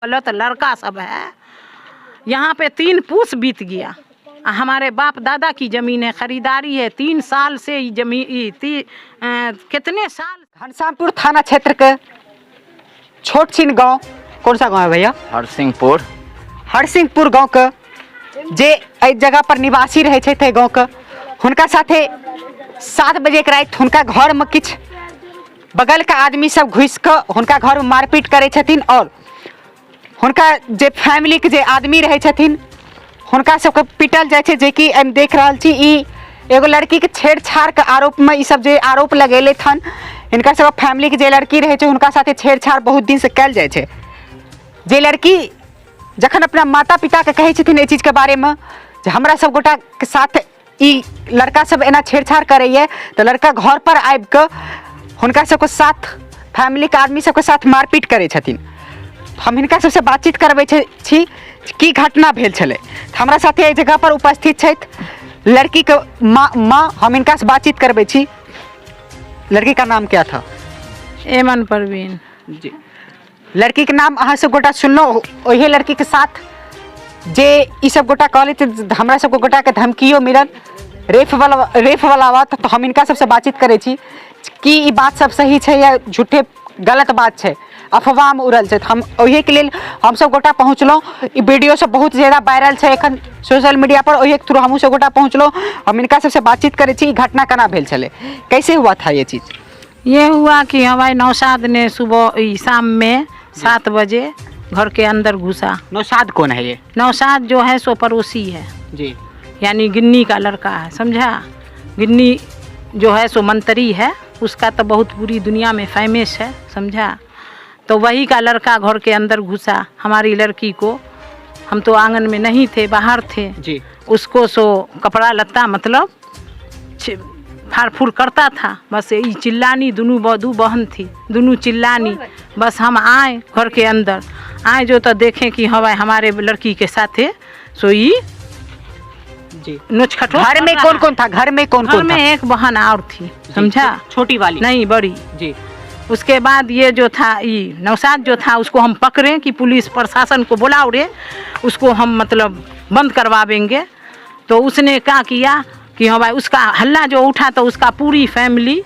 गलत लड़का सब है। यहाँ पे 3 पूस बीत गया। हमारे बाप दादा की जमीन है, खरीदारी है, 3 साल से जमीन कितने साल। घनश्यामपुर थाना क्षेत्र के छोट छिन गाँव, कौन सा गाँव है भैया? हरसिंहपुर। हरसिंहपुर गाँव के जे एहि जगह पर निवासी रहे थे गाँव के, हुनका साथे 7 बजे के रात हुनका घर में किछ बगल का आदमी सब घुस के हुनका घर में मारपीट करे छथिन और हुनका जे फैमिली के जे आदमी रहे छथिन हुनका सबके पिटल जाए छे। जे कि हम देख रहल छी ई एगो लड़की के छेड़छाड़ के आरोप में ई सब जे आरोप लगेले थन, इनका सब फैमिली के जे लड़की रहे छे हुनका साथे छेड़छाड़ बहुत दिन से कल जाए छे। जे लड़की जखन अपना माता पिता के कहे छथिन ए चीज के बारे में जे हमरा सब गोटा के साथ ई लड़का सब एना छेड़छाड़ करैए, तो लड़का घर पर आबि के हुनका सबके साथ फैमिली के आदमी सबके साथ मारपीट करे छथिन। हम हिनका सबसे बातचीत करबै छी की घटना भेल छलै। हमरा साथे एहि जगह पर उपस्थित छथि लड़की के माँ। हम इनका से बातचीत करबै छी। लड़की का नाम क्या था? एमन परवीन जी। लड़की के नाम अहाँ सब गोटा सुनलो, वही लड़की के साथ जे ई सब गोटा कहले थे हमरा सब गोटा के धमकियो मिलल, रेप वाला बात। तो हम इनका सबसे बातचीत करे छी कि ई बात सब सही है या झूठे गलत बात है, अफवाह में उड़ल है। हम वही के लिए हम सब गोटा पहुँचलों। ई वीडियो सब बहुत ज़्यादा वायरल है एखन सोशल मीडिया पर, वही के थ्रू हम सब गोटा पहुँचलों। हम इनका सबसे बातचीत करे छी घटना केना भेल छले, कैसे हुआ था ये चीज़? ये हुआ कि हमारे नौशाद ने सुबह शाम में 7 बजे घर के अंदर घुसा। नौशाद कौन है ये? नौशाद जो है सो पड़ोसी है जी, यानी गिन्नी का लड़का है, समझा। गिन्नी जो है सो मंत्री है, उसका तो बहुत पूरी दुनिया में फेमस है, समझा। तो वही का लड़का घर के अंदर घुसा हमारी लड़की को। हम तो आंगन में नहीं थे, बाहर थे जी। उसको सो कपड़ा लत्ता मतलब फाड़-फूड़ करता था। बस यही चिल्लानी, दो बहन थी, दोनों चिल्लानी। बस हम आए घर के अंदर, आए जो तो देखें कि हमारे लड़की के साथ सोई जी नोच खटोच। घर में कौन कौन था? घर में कौन कौन था? एक बहन और थी, समझा। छोटी वाली नहीं, बड़ी जी। उसके बाद ये जो था ये नौशाद जो था उसको हम पकड़े कि पुलिस प्रशासन को बुलाओ रे, उसको हम मतलब बंद करवाएंगे। तो उसने क्या किया कि हाँ भाई, उसका हल्ला जो उठा तो उसका पूरी फैमिली,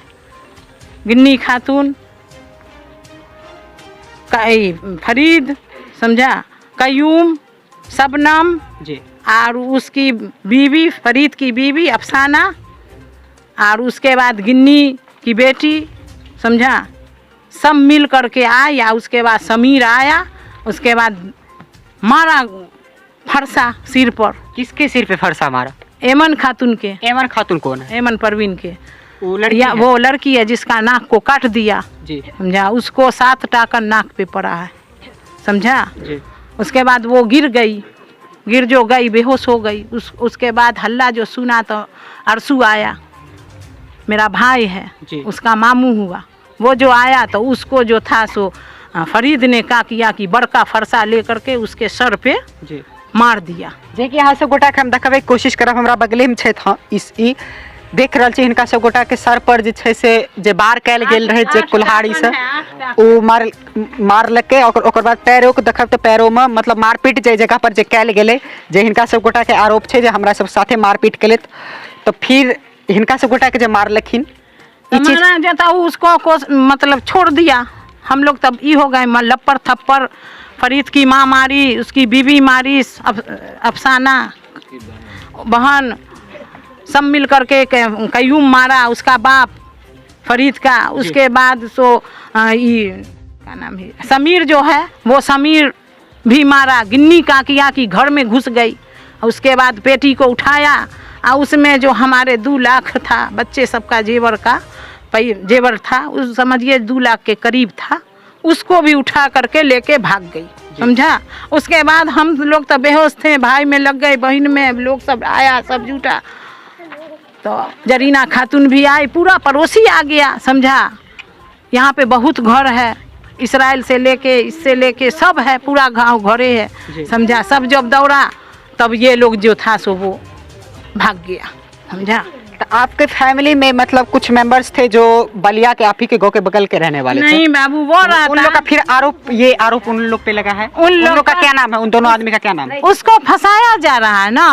गिन्नी खातून, फरीद, समझा, कयूम, शबनम जी, और उसकी बीवी, फरीद की बीवी अफसाना, और उसके बाद गिन्नी की बेटी, समझा, सब मिल करके आया। उसके बाद समीर आया, उसके बाद मारा फरसा सिर पर। किसके सिर पे फरसा मारा? एमन खातून के। एमन खातून कौन है? एमन परवीन के। वो लड़की या वो लड़की है जिसका नाक को काट दिया जी, समझा। उसको 7 टाकन नाक पे पड़ा है, समझा जी। उसके बाद वो गिर जो गई बेहोश हो गई। उसके बाद हल्ला जो सुना तो अरसू आया, मेरा भाई है, उसका मामू हुआ। वो जो आया तो उसको जो था सो फरीद ने क्या किया कि बड़का फरसा ले करके उसके सर पे जी मार दिया। जे कि यहाँ सब गोटा के हम देखबे कोशिश करब। हमरा बगले में छे था ई देख रहल छी हिनका सब गोटा के सर पर जे छे से जे बार कैल गेल रहे, जे कुल्हाड़ी से ओ मारलके। ओकर बाद पैरों को देखब तो पैरों में मतलब मारपीट जे जगह पर जे कैल गेले, जे हिनका सब गोटा के आरोप छे जे हमरा सब साथे मारपीट केले। तो फिर हिनका सब गोटा के जे मारलखिन मारा जाता उसको मतलब छोड़ दिया। हम लोग तब ई हो गए लप्पर थप्पर। फरीद की माँ मारी, उसकी बीवी मारी, अफसाना बहन सब मिल करके, कयूम मारा उसका बाप फरीद का। उसके बाद सो ये क्या नाम है, समीर जो है वो समीर भी मारा। गिन्नी का किया कि घर में घुस गई। उसके बाद पेटी को उठाया और उसमें जो हमारे 2 लाख था बच्चे सबका जेवर था, उस समझिए 2 लाख के करीब था, उसको भी उठा करके लेके भाग गई, समझा। उसके बाद हम लोग तो बेहोश थे, भाई में लग गए, बहन में लोग सब आया, सब जुटा। तो जरीना खातून भी आई, पूरा पड़ोसी आ गया, समझा। यहाँ पे बहुत घर है, इसराइल से लेके इससे लेके सब है, पूरा गांव घरे है, समझा। सब जब दौड़ा तब ये लोग जो था सो वो भाग गया, समझा। तो आपके फैमिली में मतलब कुछ मेंबर्स थे जो बलिया के आप ही के गाँव के बगल के रहने वाले थे? नहीं बाबू, वो रहता उन लोग का फिर आरोप उन लोग पे लगा है। उन लोग का क्या नाम है? उन दोनों आदमी का क्या नाम है? उसको फंसाया जा रहा है ना।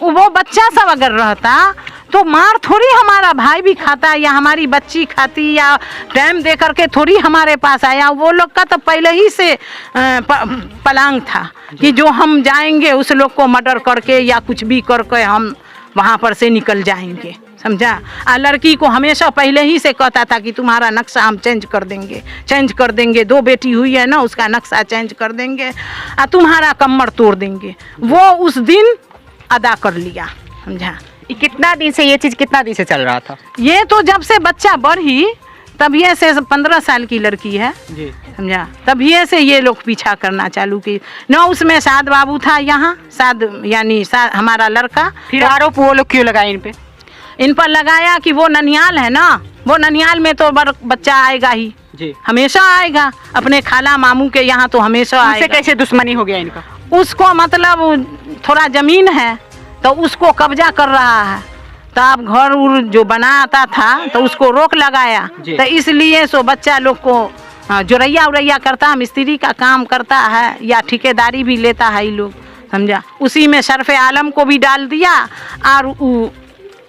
वो बच्चा सब अगर रहता तो मार थोड़ी हमारा भाई भी खाता या हमारी बच्ची खाती या टाइम दे करके थोड़ी हमारे पास आया। वो लोग का तो पहले ही से पलांग था कि जो हम जाएंगे उस लोग को मर्डर करके या कुछ भी करके हम वहाँ पर से निकल जाएंगे, समझा। लड़की को हमेशा पहले ही से कहता था कि तुम्हारा नक्शा हम चेंज कर देंगे, 2 बेटी हुई है ना, उसका नक्शा चेंज कर देंगे और तुम्हारा कमर तोड़ देंगे। वो उस दिन अदा कर लिया, समझा। कितना दिन से ये चीज़ कितना दिन से चल रहा था? ये तो जब से बच्चा बढ़ी तभी से 15 साल की लड़की है जी, समझा, तभी से ये लोग पीछा करना चालू की। न उसमें साद बाबू था यहाँ, साद यानी हमारा लड़का। फिर आरोप वो लोग क्यों लगाए इन पर लगाया कि वो ननियाल है ना, वो ननियाल में तो बच्चा आएगा ही जी, हमेशा आएगा। अपने खाला मामू के यहाँ तो हमेशा आएगा। कैसे दुश्मनी हो गया इनका? उसको मतलब थोड़ा जमीन है तो उसको कब्जा कर रहा है, तो अब घर उर जो बनाता था तो उसको रोक लगाया। तो इसलिए सो बच्चा लोग को जोरैया उरैया करता है, मिस्त्री का काम करता है या ठेकेदारी भी लेता है ये लोग, समझा। उसी में शरफ आलम को भी डाल दिया और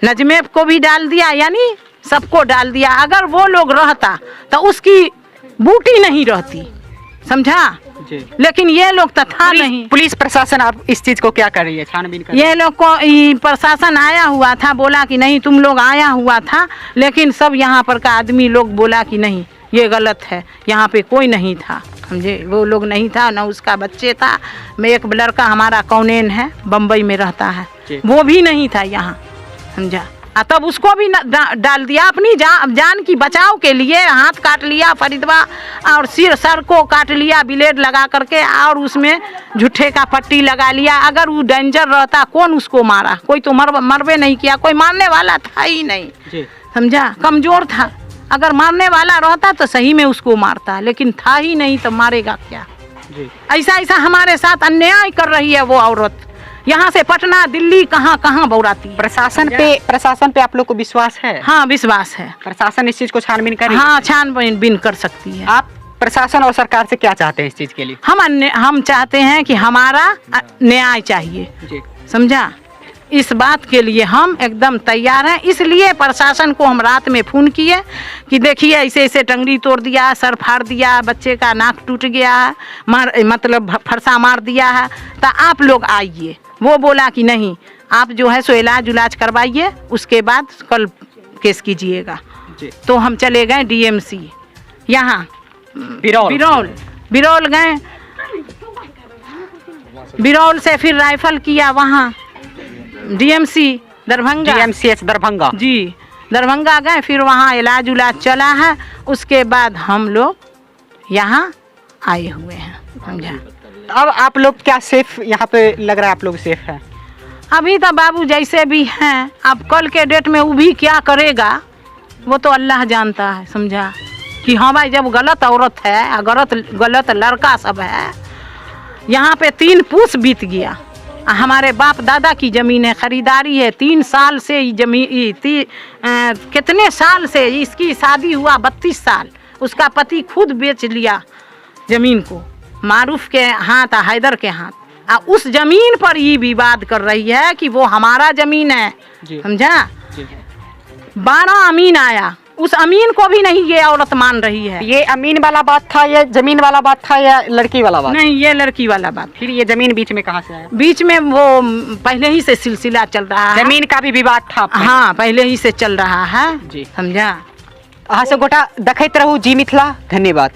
नजमेब को भी डाल दिया, यानी सबको डाल दिया। अगर वो लोग रहता तो उसकी बूटी नहीं रहती, समझा। लेकिन ये लोग तो था नहीं। पुलिस प्रशासन आप इस चीज को क्या कर रही है, छानबीन कर? ये लोग को प्रशासन आया हुआ था, बोला कि नहीं तुम लोग आया हुआ था, लेकिन सब यहाँ पर का आदमी लोग बोला कि नहीं ये गलत है, यहाँ पे कोई नहीं था, समझे। वो लोग नहीं था, ना उसका बच्चे था। मैं एक लड़का हमारा कौनेन है, बम्बई में रहता है, वो भी नहीं था यहाँ, समझा। तब उसको भी डाल दिया अपनी जान की बचाव के लिए। हाथ काट लिया फरीदवा और सर को काट लिया ब्लेड लगा करके, और उसमें झूठे का पट्टी लगा लिया। अगर वो डेंजर रहता कौन उसको मारा? कोई तो मरबे नहीं किया, कोई मारने वाला था ही नहीं, समझा। कमजोर था, अगर मारने वाला रहता तो सही में उसको मारता, लेकिन था ही नहीं तो मारेगा क्या? ऐसा हमारे साथ अन्याय कर रही है वो औरत। यहाँ से पटना दिल्ली कहाँ कहाँ बौराती। प्रशासन पे आप लोग को विश्वास है? हाँ विश्वास है, प्रशासन इस चीज को छानबीन करे। हाँ छानबीन कर सकती है। आप प्रशासन और सरकार से क्या चाहते हैं इस चीज के लिए? हम चाहते हैं कि हमारा न्याय चाहिए, समझा। इस बात के लिए हम एकदम तैयार हैं। इसलिए प्रशासन को हम रात में फ़ोन किए कि देखिए ऐसे ऐसे टंगड़ी तोड़ दिया, सर फाड़ दिया, बच्चे का नाक टूट गया है, मतलब फरसा मार दिया है, तो आप लोग आइए। वो बोला कि नहीं, आप जो है सो इलाज करवाइए, उसके बाद कल केस कीजिएगा। तो हम चले गए DMC यहाँ बिरौल गए। बिरौल से फिर राइफल किया वहाँ DMC दरभंगा, DMCH दरभंगा जी, दरभंगा गए। फिर वहाँ इलाज चला है, उसके बाद हम लोग यहाँ आए हुए हैं, समझा। अब आप लोग क्या सेफ यहाँ पे लग रहा है? आप लोग सेफ हैं अभी तो बाबू जैसे भी हैं। अब कल के डेट में वो भी क्या करेगा वो तो अल्लाह जानता है, समझा। कि हाँ भाई, जब गलत औरत है, गलत लड़का सब है, यहाँ पे 3 पूस बीत गया। हमारे बाप दादा की ज़मीन है, ख़रीदारी है, 3 साल से ज़मीन, कितने साल से इसकी शादी हुआ, 32 साल। उसका पति खुद बेच लिया ज़मीन को, मारूफ के हाथ, हैदर के हाथ। उस ज़मीन पर ये विवाद कर रही है कि वो हमारा ज़मीन है, समझा। 12 अमीन आया, उस अमीन को भी नहीं ये औरत मान रही है। ये अमीन वाला बात था, ये जमीन वाला बात था, या लड़की वाला बात? नहीं, ये लड़की वाला बात। फिर ये जमीन बीच में कहाँ से आया? बीच में वो पहले ही से सिलसिला चल रहा है, जमीन का भी विवाद था। हाँ पहले ही से चल रहा है, समझा। अहाँ से गोटा देखते रहू जी मिथिला। धन्यवाद।